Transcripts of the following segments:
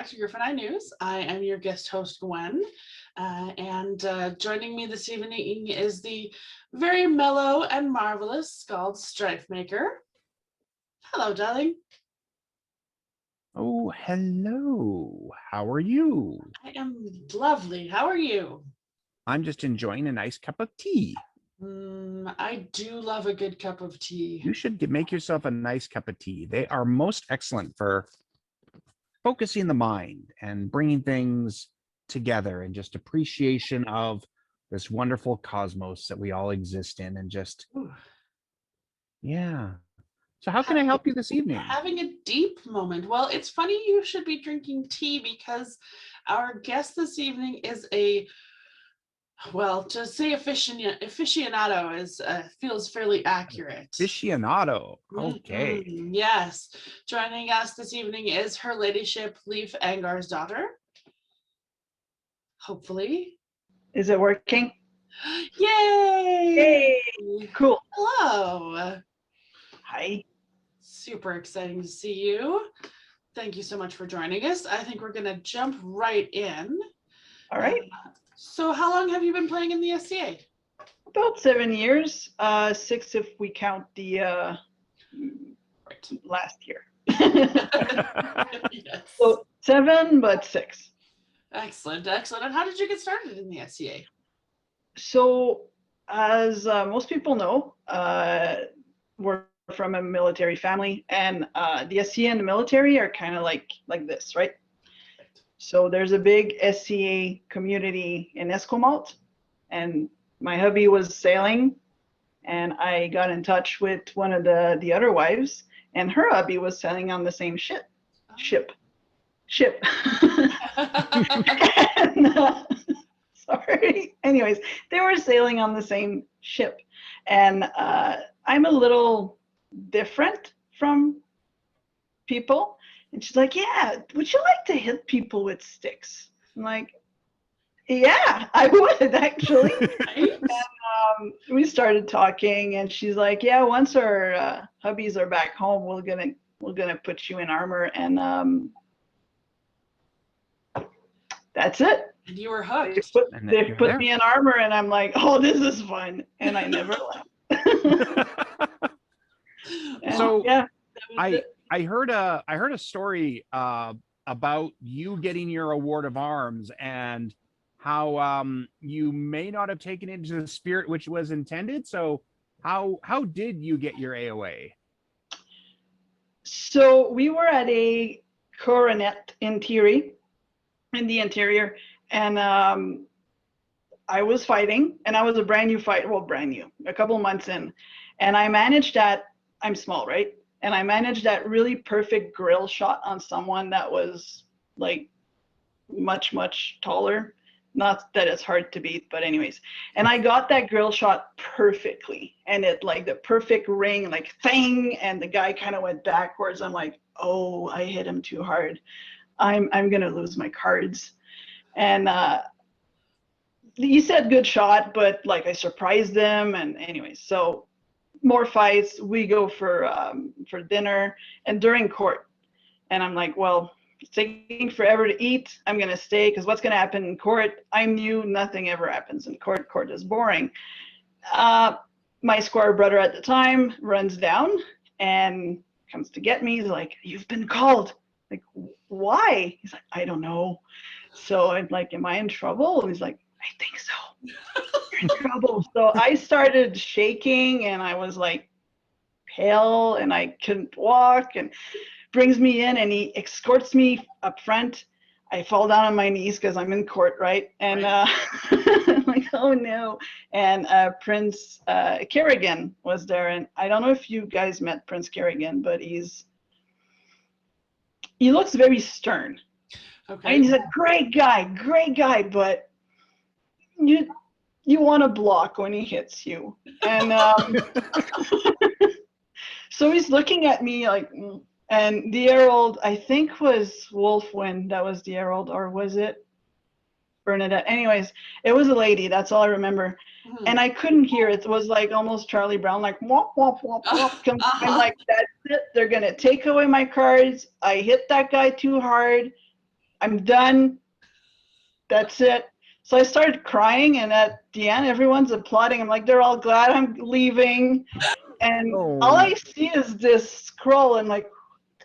back to Griffin Eye News. I am your guest host, Gwen, and joining me this evening is the very mellow and marvelous Scald Strife Maker. Hello, darling. Oh, hello. How are you? I am lovely. How are you? I'm just enjoying a nice cup of tea. I do love a good cup of tea. You should make yourself a nice cup of tea. They are most excellent for focusing the mind and bringing things together and just appreciation of this wonderful cosmos that we all exist in and just, yeah. So how can I help you this evening? Having a deep moment. Well, it's funny you should be drinking tea because our guest this evening is well, to say aficionado is feels fairly accurate. Aficionado. Okay. Yes. Joining us this evening is Her Ladyship Hlif Angarsdottir. Hopefully. Is it working? Yay! Yay! Cool. Hello. Hi. Super exciting to see you. Thank you so much for joining us. I think we're going to jump right in. All right. So how long have you been playing in the SCA? About 7 years. 6 if we count the last year. Yes. So 7, but 6. Excellent, excellent. And how did you get started in the SCA? So as most people know, we're from a military family, and the SCA and the military are kind of like this, right? So there's a big SCA community in Esquimalt, and my hubby was sailing, and I got in touch with one of the other wives, and her hubby was sailing on the same ship. And, sorry. Anyways, they were sailing on the same ship, and I'm a little different from people. And she's like, yeah, would you like to hit people with sticks? I'm like, yeah, I would actually. And we started talking, and she's like, yeah, once our hubbies are back home, we're gonna put you in armor, and that's it. And you were hooked. They put me in armor, and I'm like, oh, this is fun, and I never left. So yeah, I heard a story about you getting your award of arms and how you may not have taken it to the spirit which was intended. So how did you get your AOA? So we were at a coronet in the interior, and I was fighting, and I was a brand new, a couple of months in, and I managed that. I'm small, right? And I managed that really perfect grill shot on someone that was like much, much taller. Not that it's hard to beat, but anyways. And I got that grill shot perfectly. And it like the perfect ring, like thing, and the guy kind of went backwards. I'm like, oh, I hit him too hard. I'm gonna lose my cards. And he said good shot, but like I surprised them, and anyways, so more fights. We go for dinner and during court, and I'm like, well, it's taking forever to eat. I'm gonna stay because what's gonna happen in court? I'm new. Nothing ever happens in court. Court is boring. My squire brother at the time runs down and comes to get me. He's like, you've been called. Like, why? He's like, I don't know. So I'm like, am I in trouble? And he's like, I think so. You're in trouble. So I started shaking, and I was like pale, and I couldn't walk, and brings me in, and he escorts me up front. I fall down on my knees because I'm in court, right? And I'm like, oh no. And Prince Kerrigan was there, and I don't know if you guys met Prince Kerrigan, but he looks very stern. Okay. And he's a great guy, but you want to block when he hits you. And so he's looking at me like, and the herald, I think was Wolfwind, that was the herald, or was it Bernadette? Anyways, it was a lady, that's all I remember. And I couldn't hear it. It was like almost Charlie Brown, like womp, womp, womp, womp. I'm like, that's it, they're gonna take away my cards. I hit that guy too hard. I'm done. That's it. So I started crying, and at the end, everyone's applauding. I'm like, they're all glad I'm leaving. And all I see is this scroll, and like,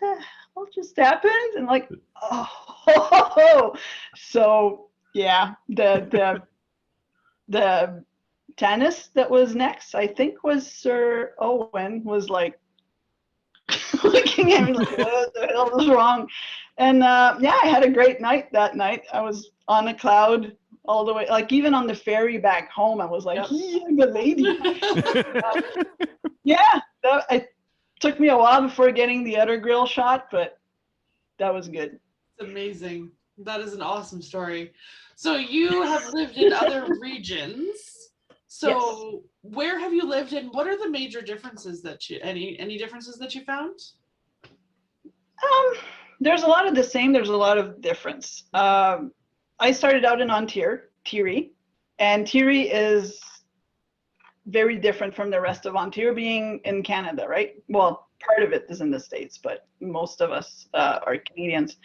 what the hell just happened? And like, oh, so yeah, the tennis that was next, I think, was Sir Owen, was like looking at me like, what the hell was wrong? And yeah, I had a great night that night. I was on a cloud all the way, like even on the ferry back home, I was like, yeah, I'm a lady. Yeah, it took me a while before getting the other grill shot, but that was good. It's amazing. That is an awesome story. So you have lived in other regions. So where have you lived, and what are the major differences that you, any differences that you found? There's a lot of the same, there's a lot of difference. I started out in Ontario, and Thierry is very different from the rest of Ontario, being in Canada, right? Well, part of it is in the States, but most of us are Canadians.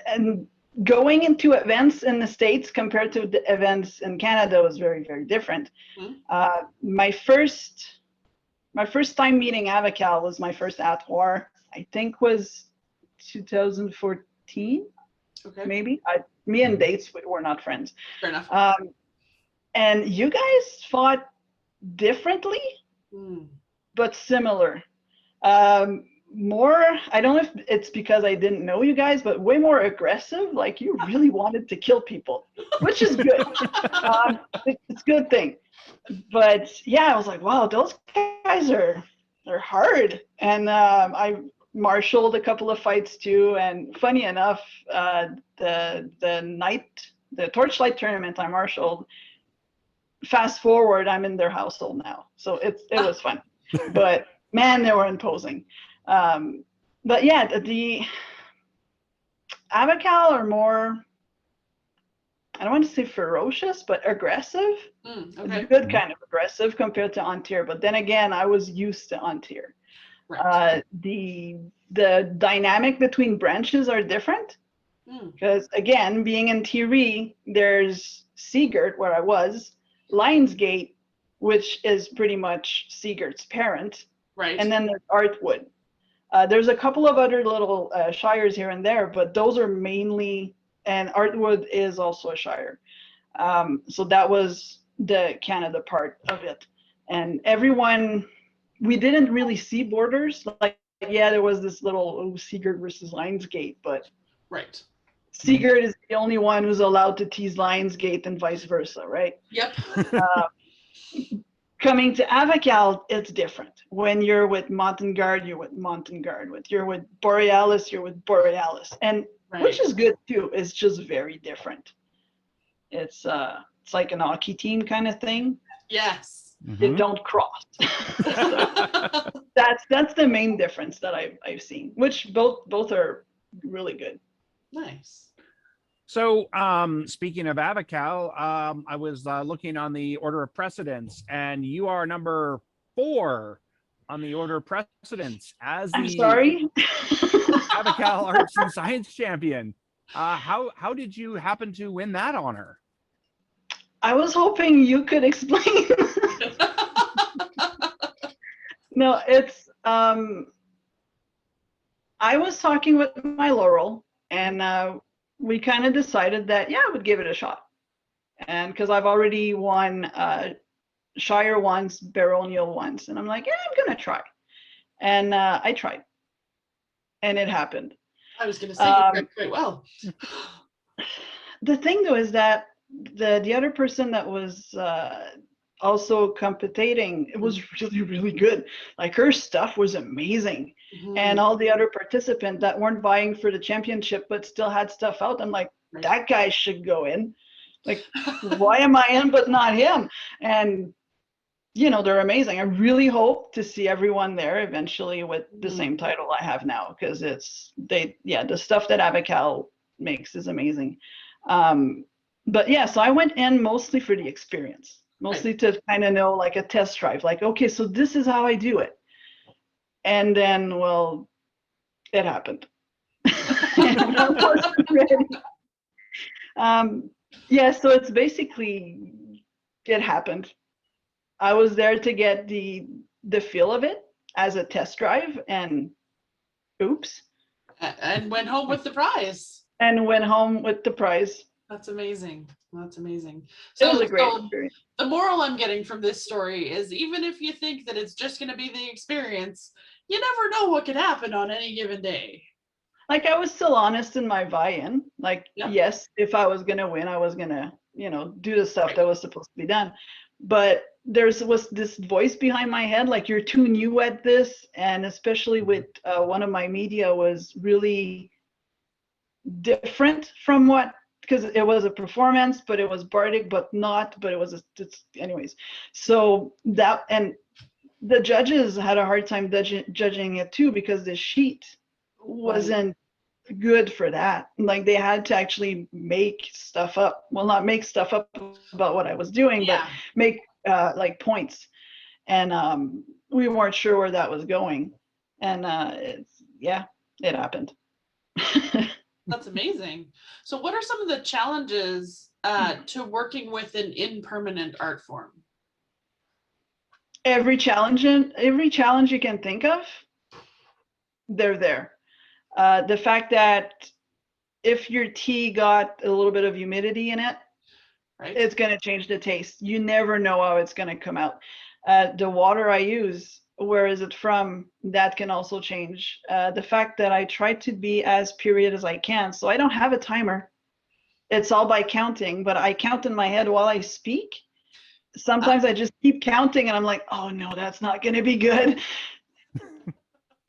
And going into events in the States compared to the events in Canada was very, very different. My first time meeting Avacal was my first at war, I think was 2014, maybe. Me and Dates were not friends. Fair enough. And you guys fought differently, but similar. More, I don't know if it's because I didn't know you guys, but way more aggressive. Like you really wanted to kill people, which is good. It's a good thing. But yeah, I was like, wow, those guys they're hard. And I marshaled a couple of fights too. And funny enough, the Torchlight tournament I marshaled, fast forward, I'm in their household now. So it was fun. But man, they were imposing. But yeah, the Avacal are more, I don't want to say ferocious, but aggressive. Okay. Good kind of aggressive compared to Ontario. But then again, I was used to Ontario. Right. The dynamic between branches are different. Because again, being in Thierry, there's Seagirt, where I was, Lionsgate, which is pretty much Seagirt's parent. Right. And then there's Artwood. There's a couple of other little shires here and there, but those are mainly, and Artwood is also a shire. So that was the Canada part of it. And everyone, we didn't really see borders. Like, yeah, there was this little Seagirt versus Lionsgate, but right. Seagirt is the only one who's allowed to tease Lionsgate and vice versa, right? Yep. Coming to Avacal, it's different. When you're with Montagnard, you're with Montagnard. You're with Borealis, you're with Borealis. And which is good too, it's just very different. It's like an hockey team kind of thing. Yes. They don't cross. So that's the main difference that I've seen, which both are really good. Nice. So, speaking of Avacal, I was looking on the order of precedence, and you are number 4 on the order of precedence as the Avacal Arts and Science Champion. How did you happen to win that honor? I was hoping you could explain. No, it's I was talking with my Laurel, and we kind of decided that, yeah, I would give it a shot. And because I've already won Shire once, Baronial once, and I'm like, yeah, I'm going to try. And I tried. And it happened. I was going to say, you did quite well. The thing, though, is that the other person that was also competing, it was really, really good. Like, her stuff was amazing. And all the other participants that weren't vying for the championship but still had stuff out, I'm like, that guy should go in. Like, why am I in but not him? And you know, they're amazing. I really hope to see everyone there eventually with the same title I have now, because the stuff that Avacal makes is amazing. But yeah, so I went in mostly for the experience, mostly to kind of know, like, a test drive, like, okay, so this is how I do it. And then, well, it happened. And unfortunately, ready. Yeah, so it's basically, it happened. I was there to get the feel of it as a test drive, and oops, And went home with the prize. and went home with the prize. That's amazing. That's amazing. It was So, a great experience. the moral I'm getting from this story is, even if you think that it's just going to be the experience, you never know what could happen on any given day. Like, I was still honest in my buy-in. Like, Yep. yes, if I was gonna win, I was gonna, do the stuff that was supposed to be done. But was this voice behind my head, like, you're too new at this, and especially with one of my media was really different from what, because it was a performance, but it was bardic, but it was anyways. So that, and the judges had a hard time judging it too, because the sheet wasn't good for that. Like, they had to actually make stuff up. Well, not make stuff up about what I was doing, but make like points. And we weren't sure where that was going. And it happened. That's amazing. So what are some of the challenges to working with an impermanent art form? Every challenge you can think of, they're there. The fact that if your tea got a little bit of humidity in it, Right. It's going to change the taste. You never know how it's going to come out. The water I use, where is it from? That can also change. The fact that I try to be as period as I can. So I don't have a timer. It's all by counting, but I count in my head while I speak. Sometimes I just keep counting and I'm like, oh no, that's not going to be good.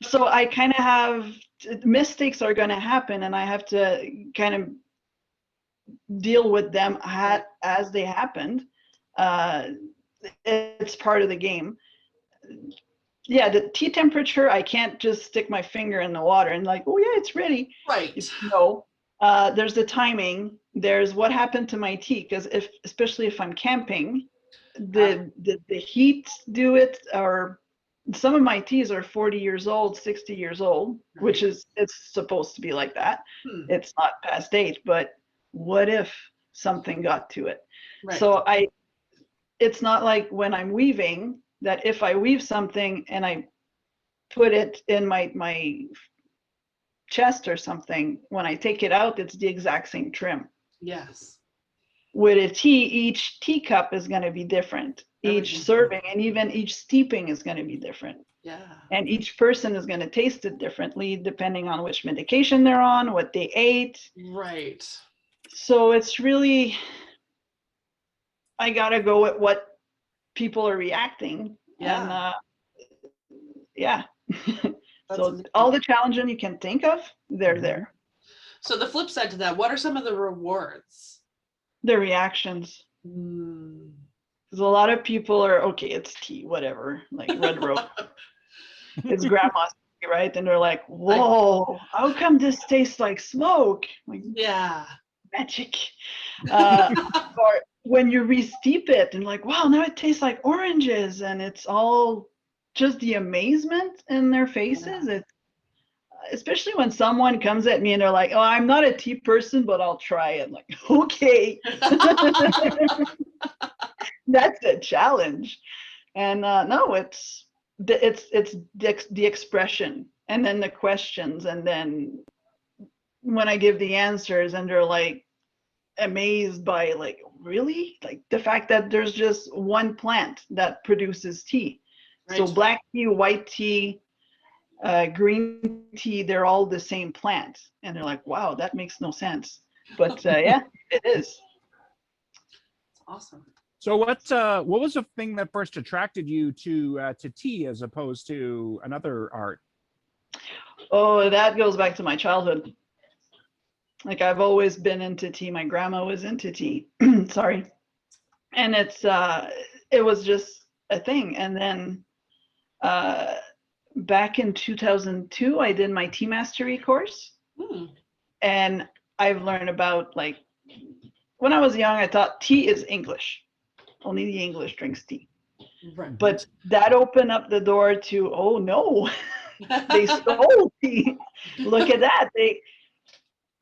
So I kind of have, mistakes are going to happen, and I have to kind of deal with them as they happened. It's part of the game. Yeah, the tea temperature, I can't just stick my finger in the water and like, oh yeah, it's ready. Right. No. There's the timing. There's what happened to my tea, because especially if I'm camping, the heat do it. Or some of my teas are 40 years old, 60 years old, which is, it's supposed to be like that. It's not past date, but what if something got to it? Right. So it's not like when I'm weaving, that if I weave something and I put it in my chest or something, when I take it out, it's the exact same trim. Yes. With a tea, each teacup is going to be different. Each serving and even each steeping is going to be different. Yeah. And each person is going to taste it differently depending on which medication they're on, what they ate. Right. So it's really, I got to go with what people are reacting. Yeah. And yeah. So all the challenges you can think of, they're there. So the flip side to that, what are some of the rewards? The reactions. Because a lot of people are, okay, it's tea, whatever, like red rope. It's grandma's tea, right? And they're like, whoa, how come this tastes like smoke? Like, yeah, magic. Or when you re-steep it and like, wow, now it tastes like oranges, and it's all just the amazement in their faces. It's especially when someone comes at me and they're like, oh, I'm not a tea person, but I'll try it. I'm like, okay. That's a challenge. And no, it's the expression, and then the questions, and then when I give the answers and they're like amazed by, like, really, like the fact that there's just one plant that produces tea. Right. So black tea, white tea, green tea, they're all the same plant, and they're like, wow, that makes no sense. But yeah, it is. Awesome. So what was the thing that first attracted you to tea as opposed to another art? Oh, that goes back to my childhood. Like, I've always been into tea. My grandma was into tea. Sorry. And it was just a thing. And then back in 2002, I did my tea mastery course. And I've learned about, like, when I was young, I thought tea is English. Only the English drinks tea. Right. But that opened up the door to, oh no, they stole tea. Look at that.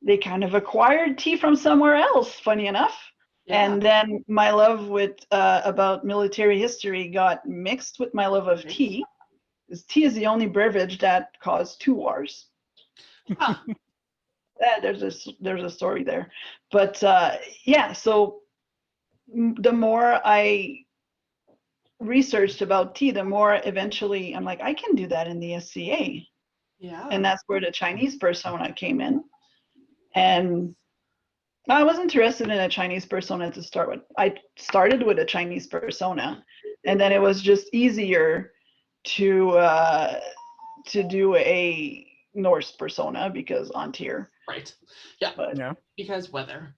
they kind of acquired tea from somewhere else, funny enough. Yeah. And then my love with about military history got mixed with my love of tea. Because tea is the only beverage that caused 2 wars. Huh. There's a story there, but yeah. So the more I researched about tea, the more eventually I'm like, I can do that in the SCA. Yeah. And that's where the Chinese persona came in. And I was interested in a Chinese persona to start with. I started with a Chinese persona, and then it was just easier to do a Norse persona because on tier. Right. Yeah. But Yeah. Because weather.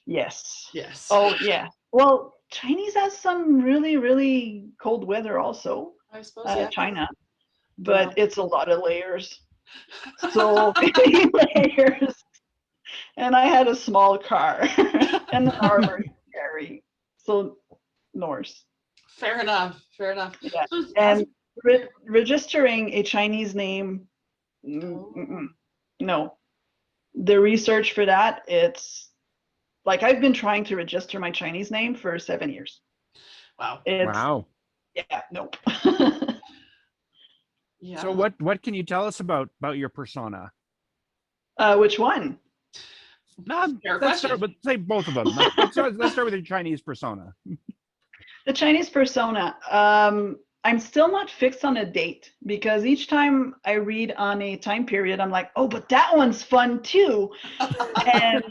yes. Yes. Oh yeah. Well, Chinese has some really, really cold weather also. I suppose. Yeah. China, but Yeah. it's a lot of layers. So many layers. And I had a small car and an armor to carry. So Norse. Fair enough. Fair enough. Yeah. So And registering a Chinese name, no. The research for that, it's like I've been trying to register my Chinese name for 7 years. wow. Wow. Yeah, no. Yeah. So what can you tell us about your persona? Which one? No, Fair let's start question. with say both of them. Let's start with your Chinese persona. The Chinese persona. I'm still not fixed on a date because each time I read on a time period, I'm like, oh, but that one's fun too. And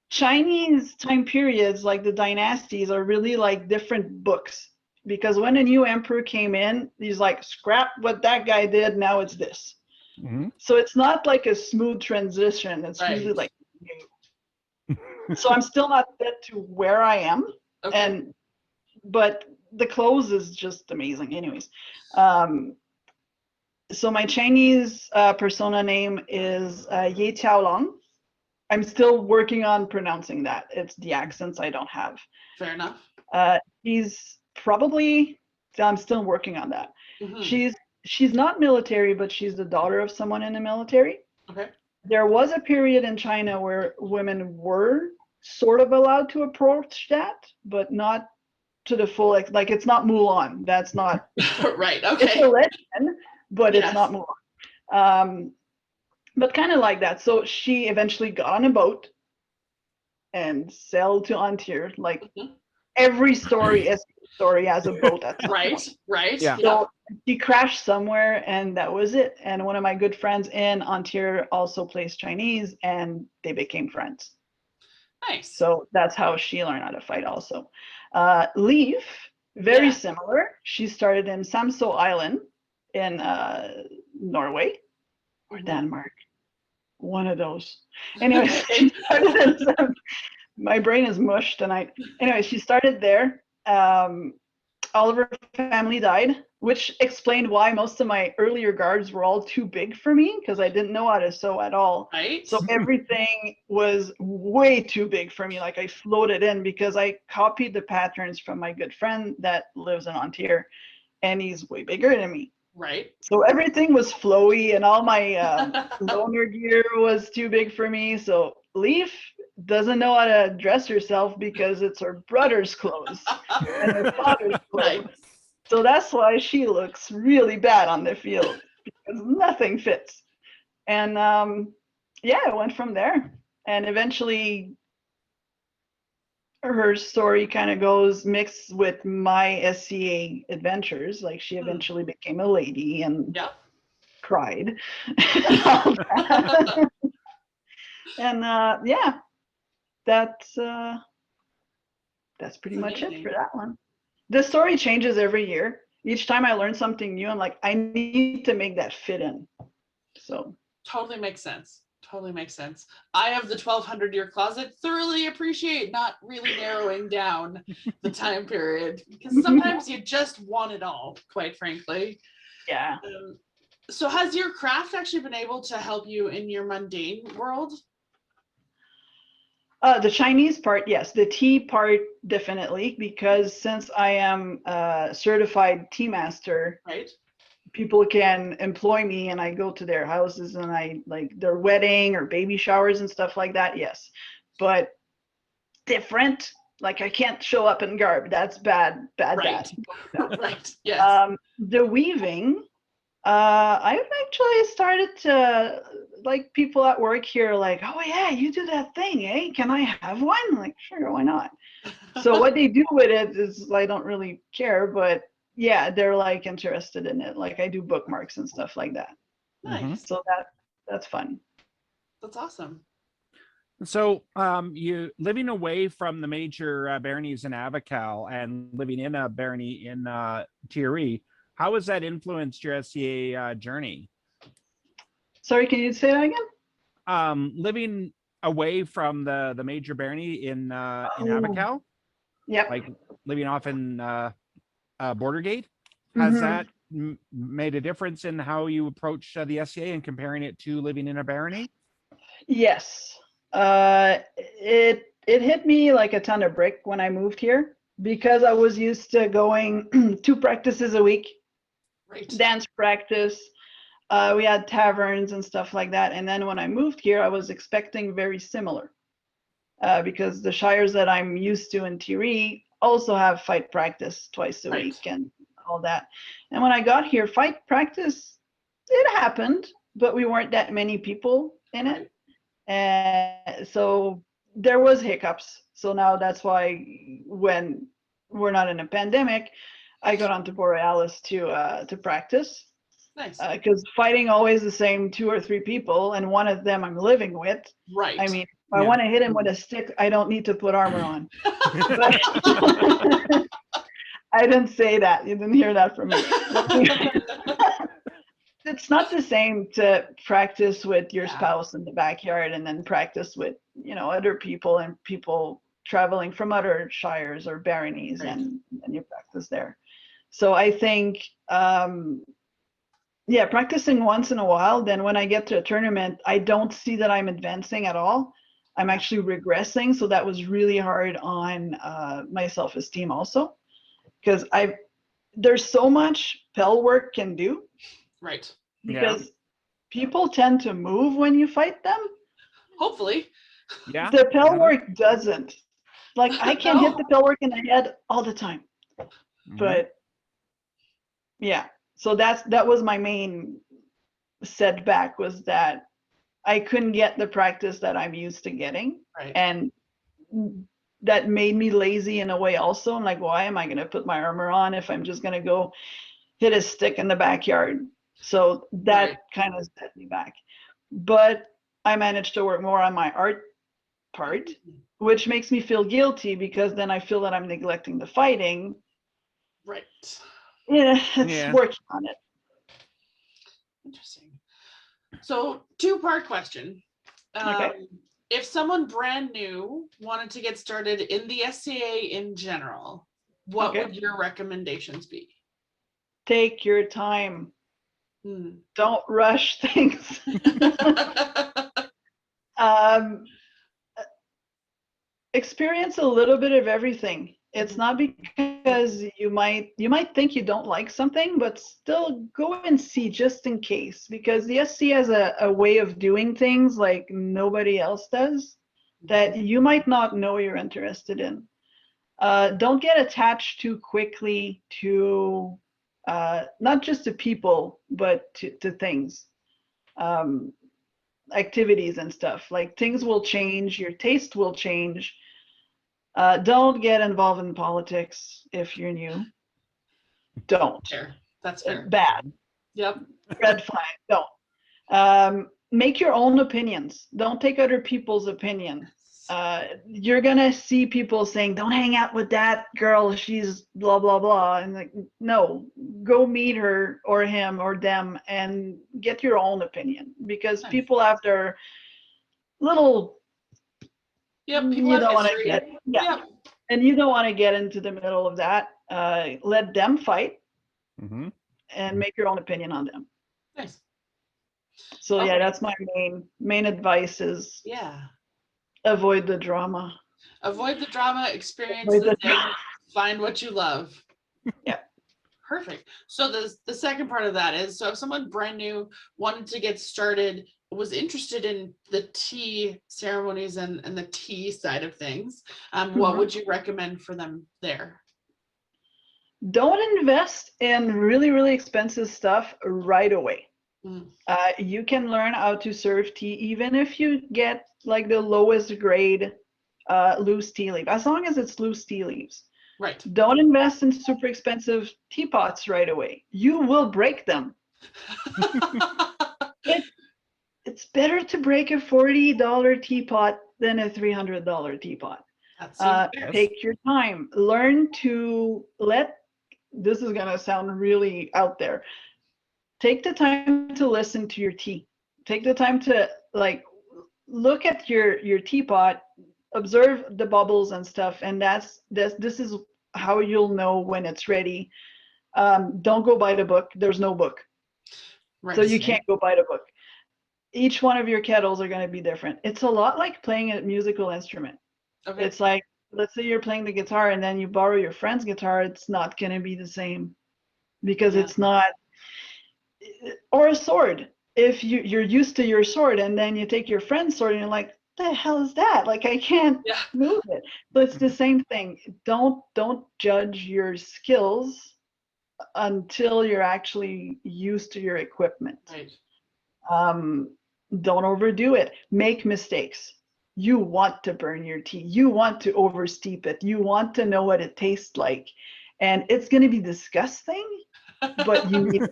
Chinese time periods, like the dynasties, are really like different books because when a new emperor came in, he's like, scrap what that guy did, now it's this. Mhm. So it's not like a smooth transition. It's Right. really like new. So I'm still not set to where I am. Okay. But the clothes is just amazing. Anyways, so my Chinese persona name is Ye Tiaolong. I'm still working on pronouncing that. It's the accents I don't have. Fair enough. He's probably, I'm still working on that. Mhm. She's not military, but she's the daughter of someone in the military. Okay. There was a period in China where women were sort of allowed to approach that, but not to the full, like it's not Mulan. That's not, Right. it's Okay. a legend, but Yes. it's not Mulan. But kind of like that. So she eventually got on a boat and sailed to Antir. Like Mhm. every story has a boat at some Right. point. Right. Yeah. So she crashed somewhere and that was it. And one of my good friends in Antir also plays Chinese and they became friends. Nice. So that's how she learned how to fight also. Hlif, very Yeah. similar. She started in Samso Island in Norway or Mhm. Denmark. One of those. Anyway, she started in my brain is mush tonight. Anyway, she started there. All of her family died, which explained why most of my earlier guards were all too big for me because I didn't know how to sew at all. Right. So everything was way too big for me. Like I floated in because I copied the patterns from my good friend that lives in Ontario, and he's way bigger than me. Right. So everything was flowy and all my loner gear was too big for me. So Hlif doesn't know how to dress herself because it's her brother's clothes and her father's clothes. Nice. So that's why she looks really bad on the field because nothing fits. And yeah, I went from there. And eventually her story kind of goes mixed with my SCA adventures. Like she eventually became a lady and Yeah. cried. And all that. And yeah, that's pretty much it for that one. The story changes every year. Each time I learn something new, I'm like, I need to make that fit in. So Totally makes sense. Totally makes sense. I have the 1200-year closet. Thoroughly appreciate not really narrowing down the time period because sometimes you just want it all, quite frankly. yeah. So has your craft actually been able to help you in your mundane world? The Chinese part, yes. The tea part, definitely, because since I am a certified tea master, Right. people can employ me and I go to their houses and I like their wedding or baby showers and stuff like that. Yes. But different, like I can't show up in garb. That's bad. Right. Right. Yes. The weaving, I've actually started to like people at work here like, oh yeah, you do that thing, eh? Can I have one? Like, sure, why not? So what they do with it is I don't really care, but yeah, they're like interested in it. Like I do bookmarks and stuff like that. Nice. So that's fun. That's awesome. So you living away from the major baronies in Avacal and living in a barony in Thierry, how has that influenced your SCA journey? Sorry, can you say that again? Living away from the major barony in Avacal, Yep. like living off in Bordergate, has that made a difference in how you approach the SCA and comparing it to living in a barony? Yes. It hit me like a ton of brick when I moved here because I was used to going 2 practices a week, Right. dance practice. We had taverns and stuff like that. And then when I moved here, I was expecting very similar because the shires that I'm used to in Thierry also have fight practice twice a Right. week and all that. And when I got here, fight practice, it happened, but we weren't that many people in it. And so there was hiccups. So now that's why when we're not in a pandemic, I got onto Borealis to practice. Nice. Because fighting always the same 2 or 3 people, and one of them I'm living with. Right. I mean, if I want to hit him with a stick, I don't need to put armor on. But I didn't say that. You didn't hear that from me. It's not the same to practice with your spouse in the backyard and then practice with, other people and people traveling from other shires or baronies, Right. and you practice there. So I think, practicing once in a while, then when I get to a tournament, I don't see that I'm advancing at all. I'm actually regressing. So that was really hard on my self-esteem also, because there's so much Pel work can do. Right. Because people tend to move when you fight them. Hopefully. Yeah. The Pel work doesn't. Like I can hit the Pel work in the head all the time. But yeah. So that was my main setback, was that I couldn't get the practice that I'm used to getting. Right. And that made me lazy in a way also. I'm like, why am I going to put my armor on if I'm just going to go hit a stick in the backyard? So that kind of set me back. But I managed to work more on my art part, which makes me feel guilty because then I feel that I'm neglecting the fighting. Right. Yeah, it's working on it. Interesting. So 2-part question. Okay. If someone brand new wanted to get started in the SCA in general, what would your recommendations be? Take your time. Don't rush things. Experience a little bit of everything. It's not because you might think you don't like something, but still go and see just in case, because the SC has a way of doing things like nobody else does that you might not know you're interested in. Don't get attached too quickly to not just to people, but to things, activities and stuff. Like things will change, your taste will change. Don't get involved in politics if you're new. Don't. Fair. That's fair. Bad. Yep. Red flag. Don't. Make your own opinions. Don't take other people's opinion. You're gonna see people saying, don't hang out with that girl, she's blah blah blah, and like, no, go meet her or him or them and get your own opinion, because people have their little people you don't want to history. get and you don't want to get into the middle of that. Let them fight and make your own opinion on them. Nice. So yeah, that's my main advice is avoid the drama. Avoid the drama, experience the thing, find what you love. Yeah. Perfect. So the second part of that is, so if someone brand new wanted to get started, was interested in the tea ceremonies and the tea side of things, what would you recommend for them there? Don't invest in really, really expensive stuff right away. Mm. You can learn how to serve tea even if you get like the lowest grade loose tea leaf, as long as it's loose tea leaves. Right. Don't invest in super expensive teapots right away. You will break them. It's better to break a $40 teapot than a $300 teapot. That seems fair. Take your time. Learn to this is going to sound really out there. Take the time to listen to your tea. Take the time to like look at your teapot, observe the bubbles and stuff, and this is how you'll know when it's ready. Don't go buy the book. There's no book. Right. So you can't go buy the book. Each one of your kettles are going to be different. It's a lot like playing a musical instrument. Okay. It's like, let's say you're playing the guitar and then you borrow your friend's guitar. It's not going to be the same because it's not. Or a sword. If you're used to your sword and then you take your friend's sword and you're like, the hell is that? Like, I can't move it. So it's the same thing. Don't judge your skills until you're actually used to your equipment. Right. Don't overdo it. Make mistakes. You want to burn your tea. You want to oversteep it. You want to know what it tastes like. And it's going to be disgusting, but you need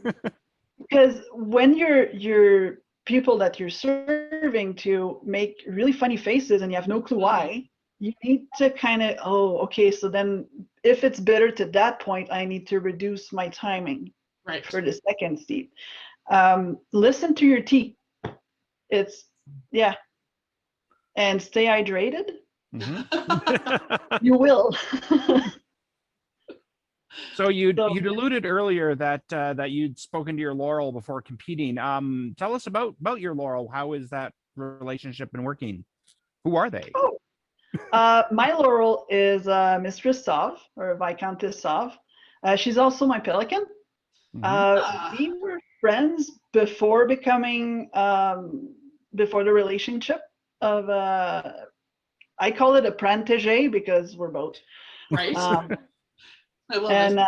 because when your people that you're serving to make really funny faces and you have no clue why, you need to kind of, okay, so then if it's bitter to that point, I need to reduce my timing for the second steep. Listen to your tea. And stay hydrated. You will. So you alluded earlier that you'd spoken to your Laurel before competing. Tell us about your Laurel. How is that relationship been working? Who are they? My Laurel is Mistress Sav, or Viscountess Sav. She's also my pelican. We were friends before becoming before the relationship of I call it a protégé because we're both. Right. And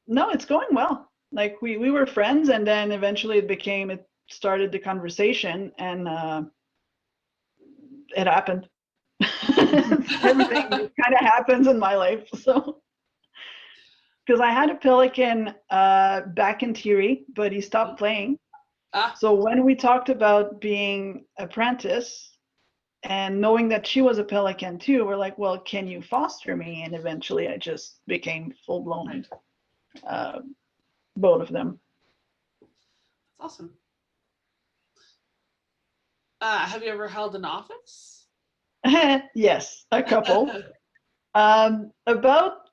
no, it's going well. Like we were friends, and then eventually it started the conversation, and it happened. Everything kind of happens in my life. So, because I had a pelican back in Thierry, but he stopped playing. So when we talked about being apprentice, and knowing that she was a pelican too, we're like, well, can you foster me? And eventually I just became full-blown, both of them. That's awesome. Have you ever held an office? Yes, a couple. About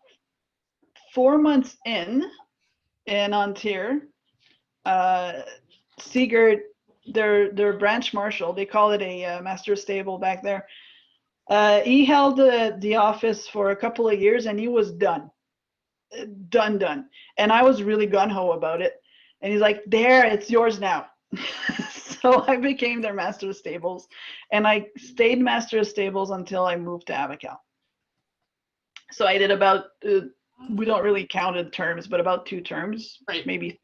4 months in Ontario, Seagirt, their branch marshal, they call it a master stable back there. He held the office for a couple of years and he was done. And I was really gung-ho about it. And he's like, there, it's yours now. So I became their master of stables, and I stayed master of stables until I moved to Avacal. So I did about, we don't really count in terms, but about 2 terms, maybe.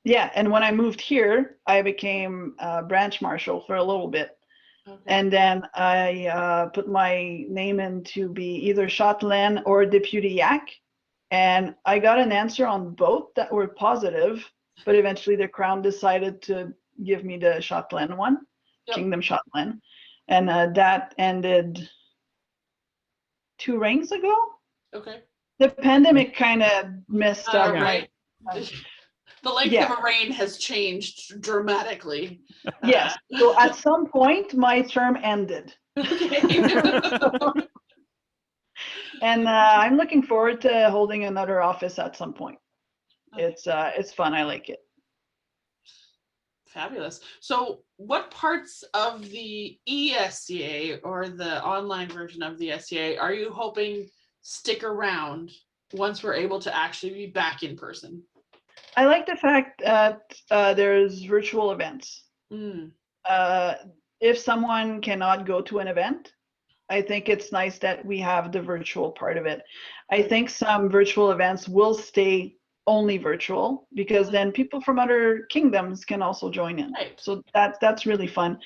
Yeah, and when I moved here, I became branch marshal for a little bit. Okay. And then I put my name in to be either Châtelaine or Deputy Yak. And I got an answer on both that were positive, but eventually the Crown decided to give me the Châtelaine one, Kingdom Châtelaine. And that ended 2 reigns ago. Okay. The pandemic kind of messed up. Right. The length of a reign has changed dramatically. Yes. So at some point, my term ended. Okay. And I'm looking forward to holding another office at some point. It's fun. I like it. Fabulous. So what parts of the ESCA or the online version of the SCA are you hoping stick around once we're able to actually be back in person? I like the fact that there's virtual events. Mm, If someone cannot go to an event, I think it's nice that we have the virtual part of it. I think some virtual events will stay only virtual because then people from other kingdoms can also join in. right. So that's really fun.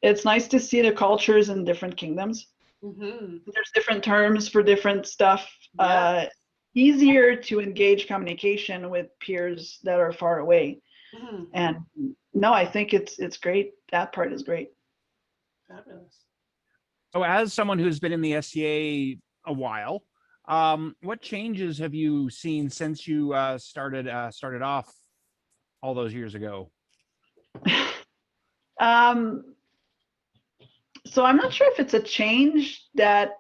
It's nice to see the cultures in different kingdoms. Mm-hmm. There's different terms for different stuff. Yeah. Easier to engage communication with peers that are far away. Mm-hmm. And no, I think it's great. That part is great. Fabulous. So, as someone who's been in the SCA a while, what changes have you seen since you started off all those years ago? So I'm not sure if it's a change that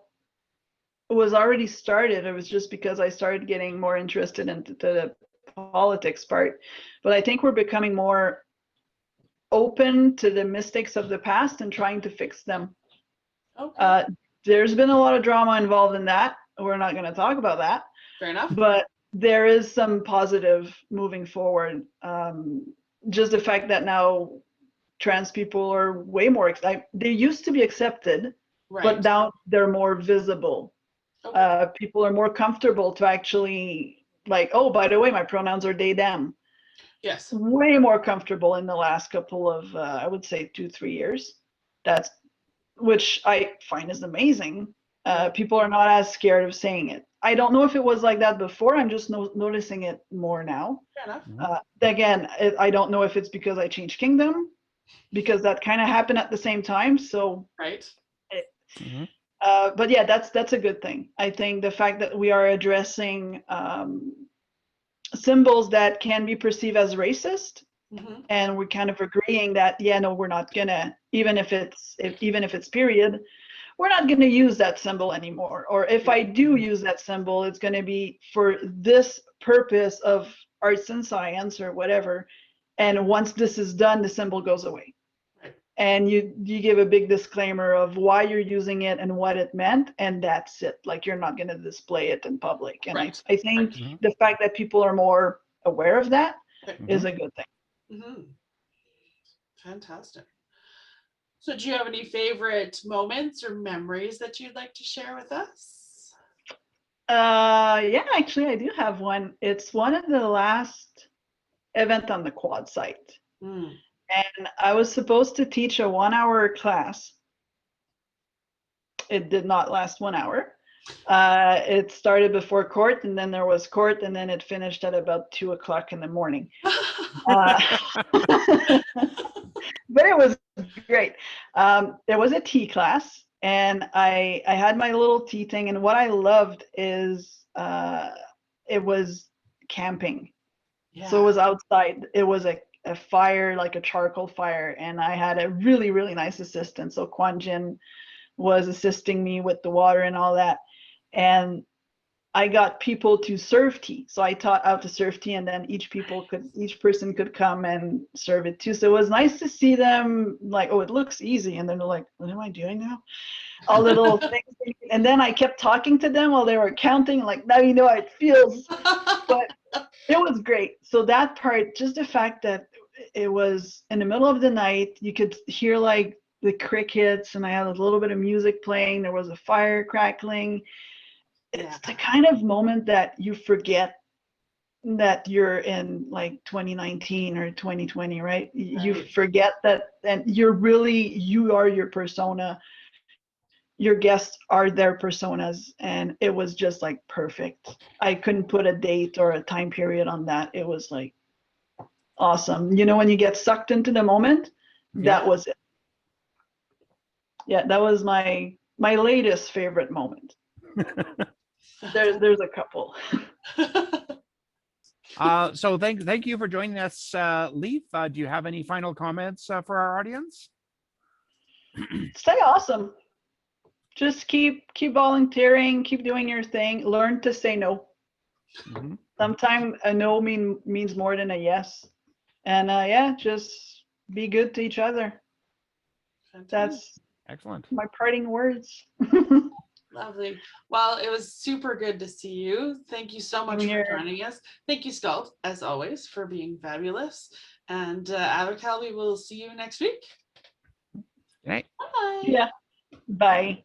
was already started. It was just because I started getting more interested into the politics part. But I think we're becoming more open to the mistakes of the past and trying to fix them. Okay. There's been a lot of drama involved in that. We're not going to talk about that. Fair enough. But there is some positive moving forward. Just the fact that now trans people are way more, they used to be accepted, Right. but now they're more visible. Okay. People are more comfortable to actually like, oh, by the way, my pronouns are they, them. Yes. Way more comfortable in the last couple of, I would say 2-3 years. That's, which I find is amazing. People are not as scared of saying it. I don't know if it was like that before. I'm just noticing it more now. Fair enough. Again, I don't know if it's because I changed kingdom, because that kind of happened at the same time. So, Right. but yeah, that's a good thing. I think the fact that we are addressing symbols that can be perceived as racist, Mm-hmm. and we're kind of agreeing that, yeah, no, we're not gonna, even if it's period, we're not gonna use that symbol anymore. Or if I do use that symbol, it's gonna be for this purpose of arts and science or whatever. And once this is done, the symbol goes away. Right. And you give a big disclaimer of why you're using it and what it meant, and that's it. Like, you're not going to display it in public. And Right. I think Right. the fact that people are more aware of that is a good thing. Mm-hmm. Fantastic. So do you have any favorite moments or memories that you'd like to share with us? Yeah, actually, I do have one. It's one of the last event on the quad site. Mm. And I was supposed to teach a 1-hour class. It did not last 1 hour. It started before court, and then there was court, and then it finished at about 2 o'clock in the morning. But it was great. There was a tea class, and I had my little tea thing, and what I loved is it was camping. Yeah. So it was outside. It was a fire, like a charcoal fire, and I had a really, really nice assistant. So Kwan Jin was assisting me with the water and all that. And I got people to serve tea. So I taught how to serve tea, and then each person could come and serve it too. So it was nice to see them like, oh, it looks easy. And then they're like, what am I doing now? All little things. And then I kept talking to them while they were counting, like, now you know how it feels. But it was great. So that part, just the fact that it was in the middle of the night, you could hear like the crickets, and I had a little bit of music playing. There was a fire crackling. It's the kind of moment that you forget that you're in like 2019 or 2020, right? You forget that, and you are your persona. Your guests are their personas, and it was just like perfect. I couldn't put a date or a time period on that. It was like awesome. You know, when you get sucked into the moment, that was it. Yeah, that was my latest favorite moment. There's a couple. So thank you for joining us, Hlif. Do you have any final comments for our audience? Stay awesome. Just keep volunteering, keep doing your thing. Learn to say no. Mm-hmm. Sometimes a no means more than a yes. And yeah, just be good to each other. Fantastic. That's excellent. my parting words. Lovely. Well, it was super good to see you. Thank you so much for here. joining us. Thank you, Skuld, as always, for being fabulous. And Avacal, we will see you next week. Good night. Bye. Yeah. Bye.